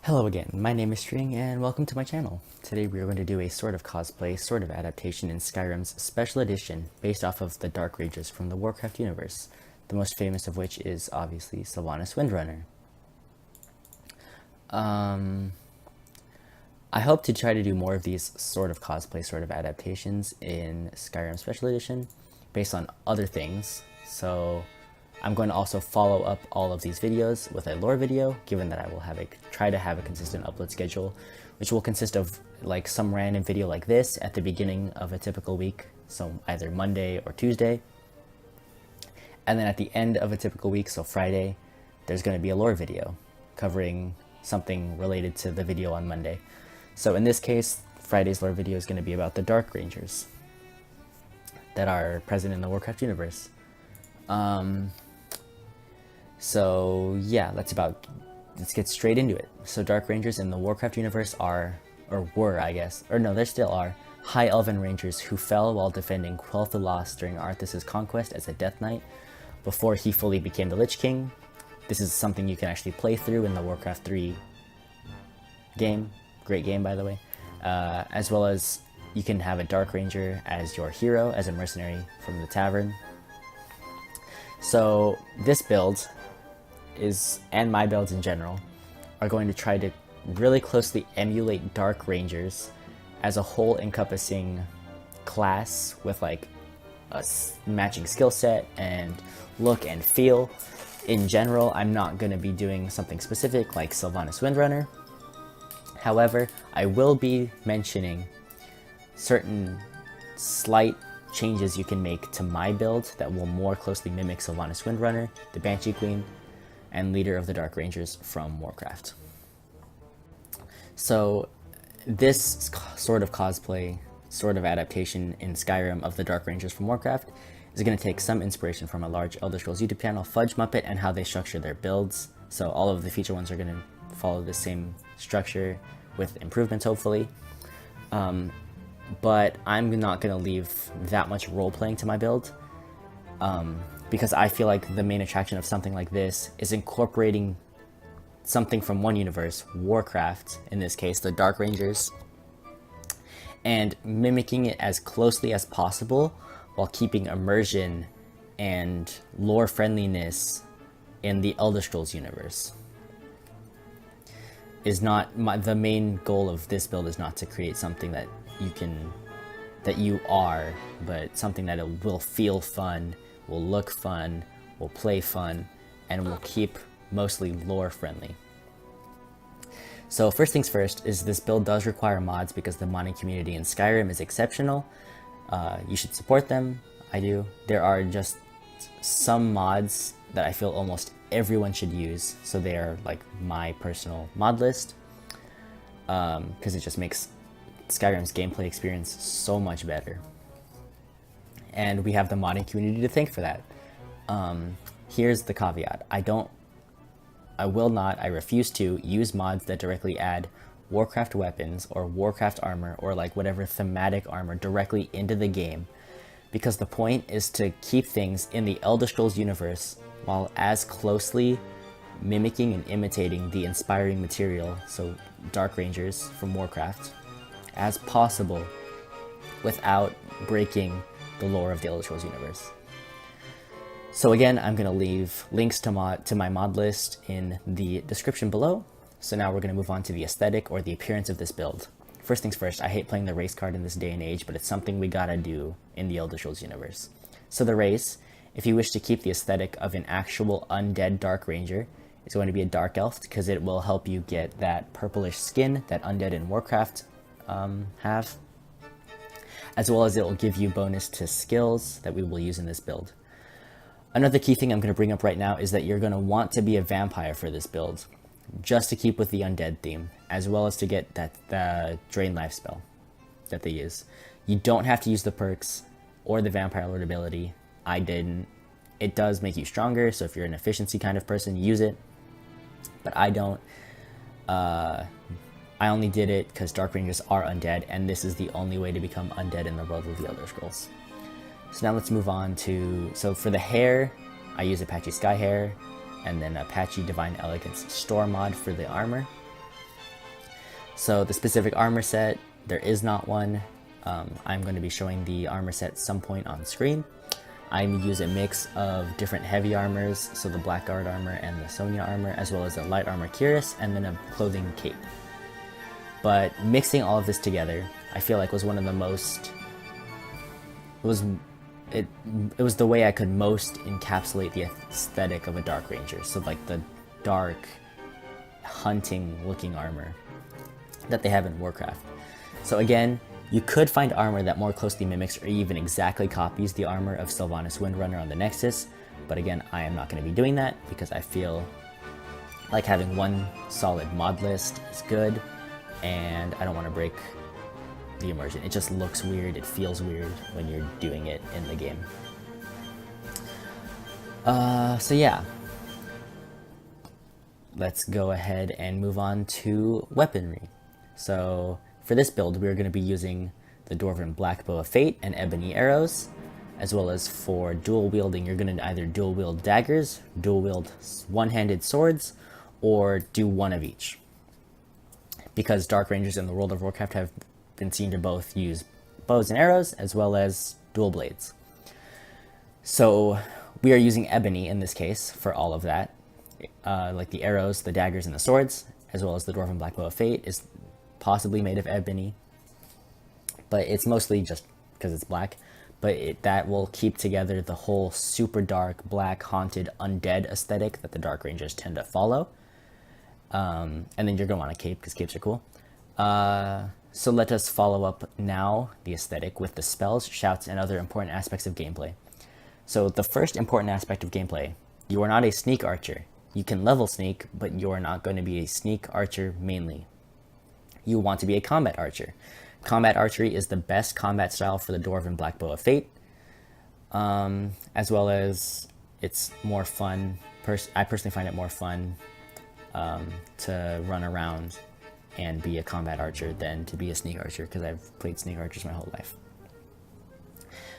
Hello again, my name is String and welcome to my channel. Today we are going to do a sort of cosplay, sort of adaptation in Skyrim's Special Edition based off of the Dark Rangers from the Warcraft Universe, the most famous of which is obviously Sylvanas Windrunner. I hope to try to do more of these sort of cosplay, sort of adaptations in Skyrim Special Edition based on other things, so I'm going to also follow up all of these videos with a lore video, given that I will try to have a consistent upload schedule, which will consist of like some random video like this at the beginning of a typical week, so either Monday or Tuesday. And then at the end of a typical week, so Friday, there's going to be a lore video covering something related to the video on Monday. So in this case, Friday's lore video is going to be about the Dark Rangers that are present in the Warcraft universe. So yeah, let's get straight into it. So Dark Rangers in the Warcraft universe were, I guess, or no, there still are, High Elven Rangers who fell while defending Quel'Thalas during Arthas' conquest as a Death Knight before he fully became the Lich King. This is something you can actually play through in the Warcraft 3 game, great game by the way, as well as you can have a Dark Ranger as your hero, as a mercenary from the tavern. So this build and my builds in general, are going to try to really closely emulate Dark Rangers as a whole encompassing class with like a matching skill set and look and feel. In general, I'm not going to be doing something specific like Sylvanas Windrunner. However, I will be mentioning certain slight changes you can make to my build that will more closely mimic Sylvanas Windrunner, the Banshee Queen, and leader of the Dark Rangers from Warcraft. So this sort of cosplay, sort of adaptation in Skyrim of the Dark Rangers from Warcraft is going to take some inspiration from a large Elder Scrolls YouTube channel, Fudge Muppet, and how they structure their builds. So all of the feature ones are going to follow the same structure with improvements hopefully. But I'm not going to leave that much role-playing to my build, because I feel like the main attraction of something like this is incorporating something from one universe, Warcraft, in this case, the Dark Rangers, and mimicking it as closely as possible while keeping immersion and lore friendliness in the Elder Scrolls universe. The main goal of this build is not to create something that you are, but something that it will feel fun, will look fun, will play fun, and will keep mostly lore friendly. So first things first is this build does require mods because the modding community in Skyrim is exceptional. You should support them. I do. There are just some mods that I feel almost everyone should use, so they are like my personal mod list, because it just makes Skyrim's gameplay experience so much better. And we have the modding community to thank for that. Here's the caveat. I refuse to use mods that directly add Warcraft weapons or Warcraft armor or like whatever thematic armor directly into the game, because the point is to keep things in the Elder Scrolls universe while as closely mimicking and imitating the inspiring material, so Dark Rangers from Warcraft, as possible without breaking the lore of the Elder Scrolls universe. So again, I'm going to leave links to my mod list in the description below. So now we're going to move on to the aesthetic or the appearance of this build. First things first, I hate playing the race card in this day and age, but it's something we gotta do in the Elder Scrolls universe. So the race, if you wish to keep the aesthetic of an actual undead Dark Ranger, is going to be a Dark Elf, because it will help you get that purplish skin that undead in Warcraft have, as well as it will give you bonus to skills that we will use in this build. Another key thing I'm going to bring up right now is that you're going to want to be a vampire for this build, just to keep with the undead theme, as well as to get the Drain Life spell that they use. You don't have to use the perks or the Vampire Lord ability. I didn't. It does make you stronger, so if you're an efficiency kind of person, use it. But I don't. I only did it because Dark Rangers are undead, and this is the only way to become undead in the world of the Elder Scrolls. So now let's move on to, so for the hair, I use Apache Sky Hair, and then Apache Divine Elegance Store mod for the armor. So the specific armor set, there is not one. I'm going to be showing the armor set some point on screen. I use a mix of different heavy armors, so the Blackguard armor and the Sonya armor, as well as a light armor cuirass, and then a clothing cape. But mixing all of this together, I feel like was one of the most... It was the way I could most encapsulate the aesthetic of a Dark Ranger. So like the dark, hunting looking armor that they have in Warcraft. So again, you could find armor that more closely mimics or even exactly copies the armor of Sylvanas Windrunner on the Nexus, but again, I am not going to be doing that because I feel like having one solid mod list is good, and I don't want to break the immersion. It just looks weird, it feels weird when you're doing it in the game. So yeah. Let's go ahead and move on to weaponry. So for this build, we're going to be using the Dwarven Black Bow of Fate and Ebony arrows, as well as for dual wielding, you're going to either dual wield daggers, dual wield one-handed swords, or do one of each. Because Dark Rangers in the world of Warcraft have been seen to both use bows and arrows, as well as dual blades. So we are using Ebony in this case for all of that. Like the arrows, the daggers, and the swords, as well as the Dwarven Black Bow of Fate is possibly made of ebony, but it's mostly just because it's black, but that will keep together the whole super dark, black, haunted, undead aesthetic that the Dark Rangers tend to follow. And then you're going to want a cape, because capes are cool. So let us follow up now the aesthetic with the spells, shouts, and other important aspects of gameplay. So the first important aspect of gameplay, you are not a sneak archer. You can level sneak, but you are not going to be a sneak archer mainly. You want to be a combat archer. Combat archery is the best combat style for the Dwarven Black Bow of Fate, as well as it's more fun. I personally find it more fun to run around and be a combat archer than to be a sneak archer, because I've played sneak archers my whole life.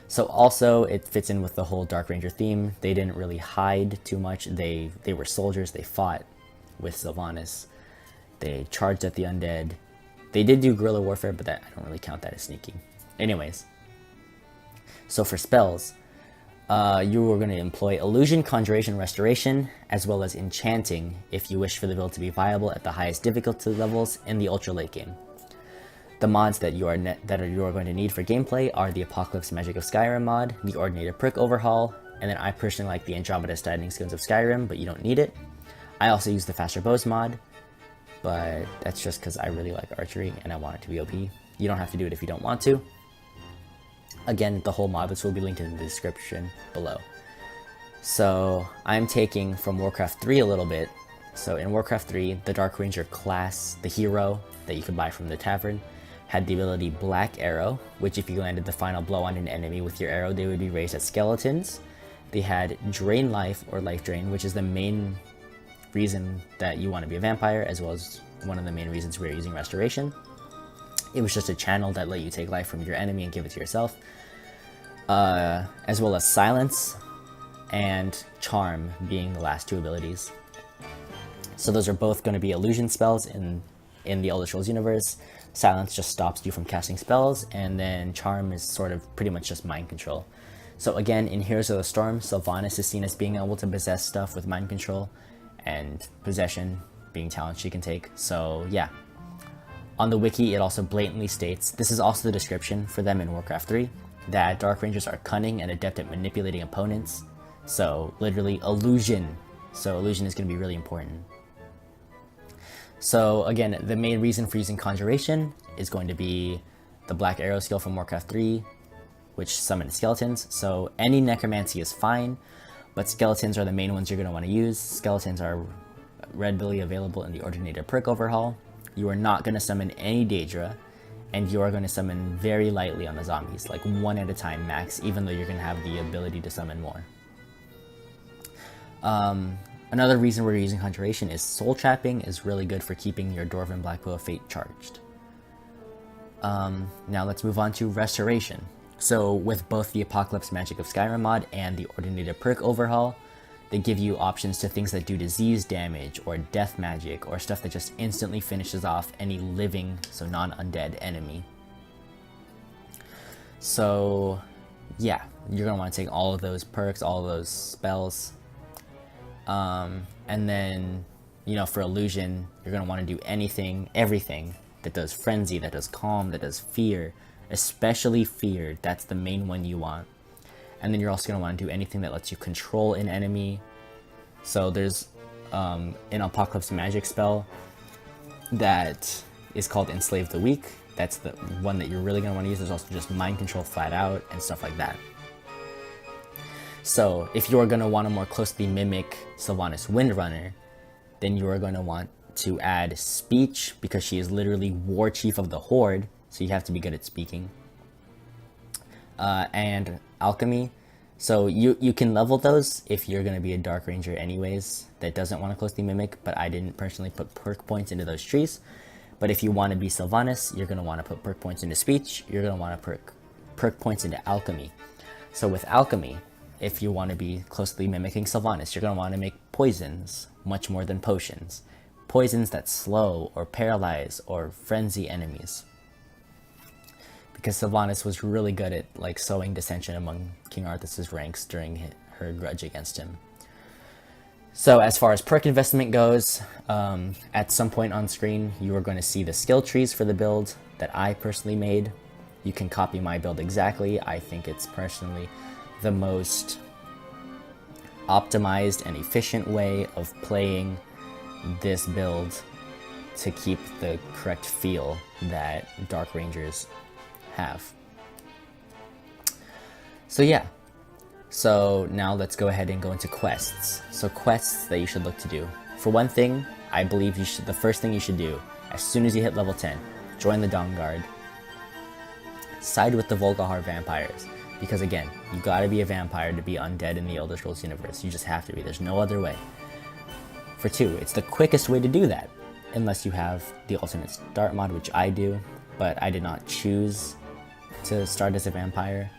So also it fits in with the whole Dark Ranger theme. They didn't really hide too much. They were soldiers. They fought with Sylvanas. They charged at the undead. They did do guerrilla warfare, but I don't really count that as sneaking. Anyways, so for spells, you are going to employ Illusion, Conjuration, Restoration, as well as Enchanting if you wish for the build to be viable at the highest difficulty levels in the ultra late game. The mods that you are going to need for gameplay are the Apocalypse Magic of Skyrim mod, the Ordinator Prick Overhaul, and then I personally like the Andromeda Standing Stones of Skyrim, but you don't need it. I also use the Faster Bows mod, but that's just because I really like archery and I want it to be OP. You don't have to do it if you don't want to. Again, the whole mod list will be linked in the description below. So I'm taking from Warcraft 3 a little bit. So in Warcraft 3, the Dark Ranger class, the hero that you could buy from the tavern, had the ability Black Arrow, which if you landed the final blow on an enemy with your arrow, they would be raised as skeletons. They had Drain Life, or Life Drain, which is the main reason that you want to be a vampire, as well as one of the main reasons we're using Restoration. It was just a channel that let you take life from your enemy and give it to yourself. As well as Silence and Charm being the last two abilities. So those are both going to be illusion spells in the Elder Scrolls universe. Silence just stops you from casting spells, and then Charm is sort of pretty much just mind control. So again, in Heroes of the Storm, Sylvanas is seen as being able to possess stuff with mind control, and possession being talents she can take. So yeah. On the wiki, it also blatantly states, this is also the description for them in Warcraft 3, that Dark Rangers are cunning and adept at manipulating opponents. So literally illusion. So illusion is going to be really important. So again, the main reason for using Conjuration is going to be the Black Arrow skill from Warcraft 3, which summons skeletons. So any necromancy is fine, but skeletons are the main ones you're going to want to use. Skeletons are readily available in the Ordinator Prick Overhaul. You are not going to summon any Daedra, and you are going to summon very lightly on the zombies, like one at a time max, even though you're going to have the ability to summon more. Another reason we're using Conjuration is Soul Trapping is really good for keeping your Dwarven Black Bow of Fate charged. Now let's move on to Restoration. So with both the Apocalypse Magic of Skyrim mod and the Ordinator Perk Overhaul, They give you options to things that do disease damage or death magic or stuff that just instantly finishes off any living, so non-undead enemy. So yeah, you're going to want to take all of those perks, all of those spells. And then, you know, for illusion, you're going to want to do anything, everything that does frenzy, that does calm, that does fear, especially fear. That's the main one you want. And then you're also going to want to do anything that lets you control an enemy. So there's an Apocalypse magic spell that is called Enslave the Weak. That's the one that you're really going to want to use. There's also just mind control flat out and stuff like that. So if you are going to want to more closely mimic Sylvanas Windrunner, then you are going to want to add speech, because she is literally war chief of the Horde, so you have to be good at speaking. And alchemy. So you can level those if you're going to be a Dark Ranger anyways that doesn't want to closely mimic, but I didn't personally put perk points into those trees. But if you want to be Sylvanas, you're going to want to put perk points into speech, you're going to want to perk points into alchemy. So with alchemy, if you want to be closely mimicking Sylvanas, you're going to want to make poisons much more than potions. Poisons that slow or paralyze or frenzy enemies. Because Sylvanas was really good at like sowing dissension among King Arthas's ranks during her grudge against him. So as far as perk investment goes, at some point on screen, you are going to see the skill trees for the build that I personally made. You can copy my build exactly. I think it's personally the most optimized and efficient way of playing this build to keep the correct feel that Dark Rangers have. So yeah. So now let's go ahead and go into quests. So quests that you should look to do. For one thing, I believe the first thing you should do, as soon as you hit level 10, join the Dawn Guard. Side with the Volkihar vampires. Because again, you gotta be a vampire to be undead in the Elder Scrolls universe. You just have to be. There's no other way. For 2, it's the quickest way to do that. Unless you have the alternate start mod, which I do. But I did not choose to start as a vampire.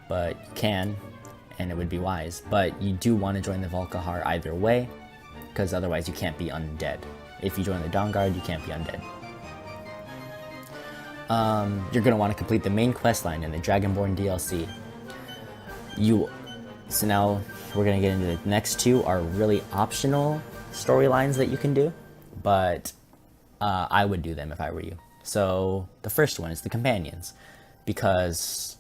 But you can, and it would be wise. But you do want to join the Volkihar either way, because otherwise you can't be undead. If you join the Dawn Guard, you can't be undead. You're going to want to complete the main quest line in the Dragonborn DLC. So now we're going to get into the next 2 are really optional storylines that you can do, but I would do them if I were you. So the first one is the companions, because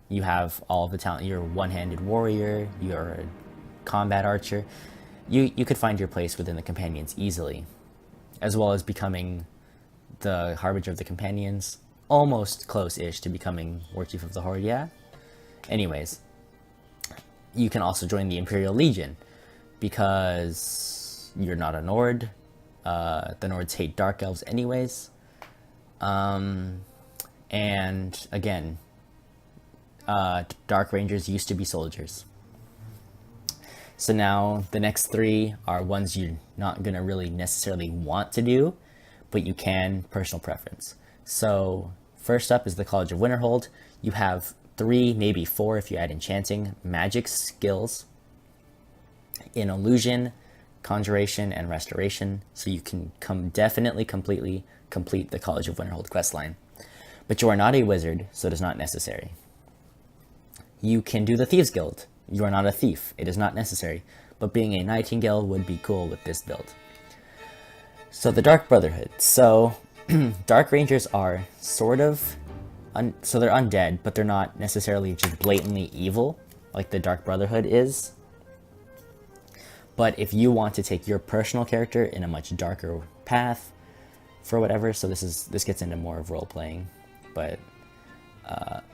you have all of the talent. You're a one-handed warrior, you're a combat archer. You could find your place within the companions easily, as well as becoming the Harbinger of the Companions. Almost close-ish to becoming War Chief of the Horde, yeah? Anyways, you can also join the Imperial Legion, because you're not a Nord. The Nords hate Dark Elves anyways. And again, Dark Rangers used to be soldiers. So now the next 3 are ones you're not going to really necessarily want to do, but you can, personal preference. So first up is the College of Winterhold. You have 3, maybe 4 if you add enchanting, magic skills in illusion, conjuration, and restoration. So you can definitely completely complete the College of Winterhold questline. But you are not a wizard, so it is not necessary. You can do the Thieves Guild. You are not a thief. It is not necessary. But being a Nightingale would be cool with this build. So the Dark Brotherhood. So Dark Rangers are sort of... so they're undead, but they're not necessarily just blatantly evil, like the Dark Brotherhood is. But if you want to take your personal character in a much darker path, for whatever, so this gets into more of role-playing, but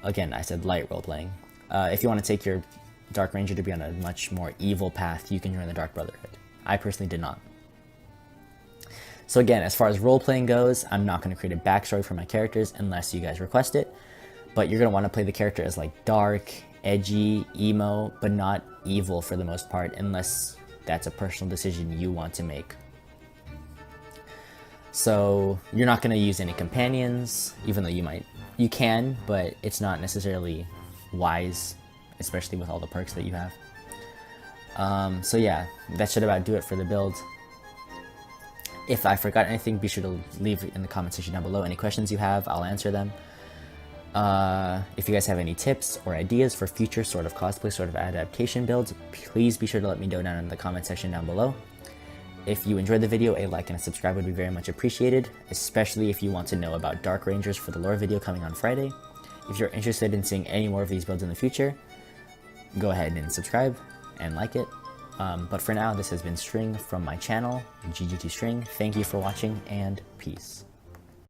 again, I said light role-playing. If you want to take your Dark Ranger to be on a much more evil path, you can join the Dark Brotherhood. I personally did not. So again, as far as role-playing goes, I'm not going to create a backstory for my characters unless you guys request it, but you're going to want to play the character as like dark, edgy, emo, but not evil for the most part, unless that's a personal decision you want to make. So you're not going to use any companions, even though you can, but it's not necessarily wise, especially with all the perks that you have. So yeah, that should about do it for the build. If I forgot anything, be sure to leave in the comment section down below. Any questions you have, I'll answer them. If you guys have any tips or ideas for future sort of cosplay, sort of adaptation builds, please be sure to let me know down in the comment section down below. If you enjoyed the video, a like and a subscribe would be very much appreciated, especially if you want to know about Dark Rangers for the lore video coming on Friday. If you're interested in seeing any more of these builds in the future, go ahead and subscribe and like it. But for now, this has been String from my channel, GGT String. Thank you for watching, and peace.